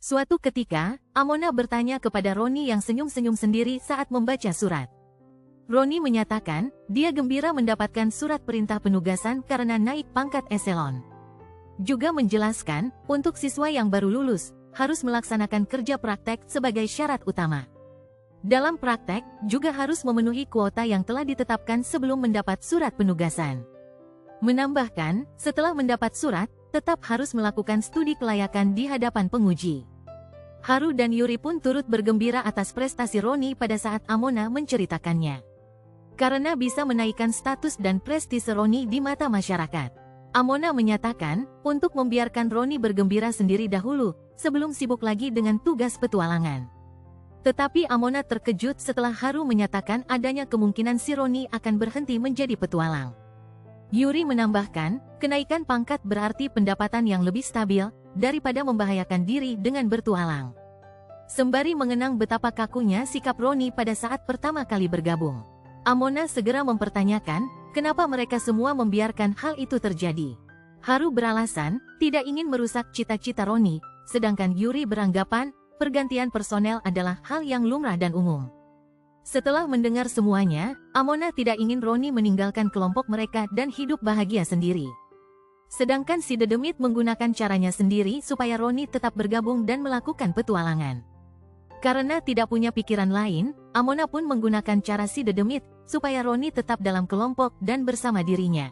Suatu ketika, Amona bertanya kepada Roni yang senyum-senyum sendiri saat membaca surat. Roni menyatakan, dia gembira mendapatkan surat perintah penugasan karena naik pangkat eselon. Juga menjelaskan, untuk siswa yang baru lulus, harus melaksanakan kerja praktek sebagai syarat utama. Dalam praktek, juga harus memenuhi kuota yang telah ditetapkan sebelum mendapat surat penugasan. Menambahkan, setelah mendapat surat, tetap harus melakukan studi kelayakan di hadapan penguji. Haru dan Yuri pun turut bergembira atas prestasi Roni pada saat Amona menceritakannya. Karena bisa menaikkan status dan prestise Roni di mata masyarakat. Amona menyatakan, untuk membiarkan Roni bergembira sendiri dahulu, sebelum sibuk lagi dengan tugas petualangan. Tetapi Amona terkejut setelah Haru menyatakan adanya kemungkinan si Roni akan berhenti menjadi petualang. Yuri menambahkan, kenaikan pangkat berarti pendapatan yang lebih stabil, daripada membahayakan diri dengan bertualang. Sembari mengenang betapa kakunya sikap Roni pada saat pertama kali bergabung. Amona segera mempertanyakan, kenapa mereka semua membiarkan hal itu terjadi. Haru beralasan, tidak ingin merusak cita-cita Roni, sedangkan Yuri beranggapan, pergantian personel adalah hal yang lumrah dan umum. Setelah mendengar semuanya, Amona tidak ingin Roni meninggalkan kelompok mereka dan hidup bahagia sendiri. Sedangkan si Dedemit menggunakan caranya sendiri supaya Roni tetap bergabung dan melakukan petualangan. Karena tidak punya pikiran lain, Amona pun menggunakan cara si Dedemit, supaya Roni tetap dalam kelompok dan bersama dirinya.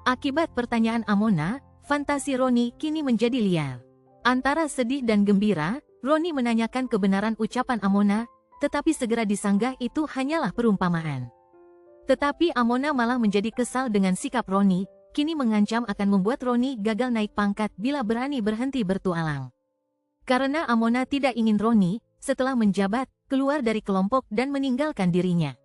Akibat pertanyaan Amona, fantasi Roni kini menjadi liar. Antara sedih dan gembira, Roni menanyakan kebenaran ucapan Amona, tetapi segera disanggah itu hanyalah perumpamaan. Tetapi Amona malah menjadi kesal dengan sikap Roni, kini mengancam akan membuat Roni gagal naik pangkat bila berani berhenti bertualang. Karena Amona tidak ingin Roni, setelah menjabat, keluar dari kelompok dan meninggalkan dirinya.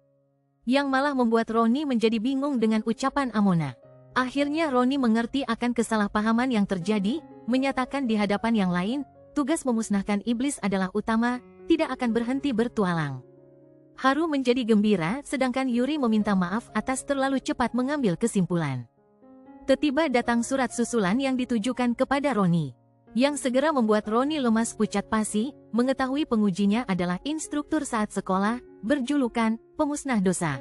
Yang malah membuat Roni menjadi bingung dengan ucapan Amona. Akhirnya Roni mengerti akan kesalahpahaman yang terjadi, menyatakan di hadapan yang lain, tugas memusnahkan iblis adalah utama, tidak akan berhenti bertualang. Haru menjadi gembira, sedangkan Yuri meminta maaf atas terlalu cepat mengambil kesimpulan. Tiba-tiba datang surat susulan yang ditujukan kepada Roni. Yang segera membuat Roni lemas pucat pasi, mengetahui pengujinya adalah instruktur saat sekolah, berjulukan pemusnah dosa.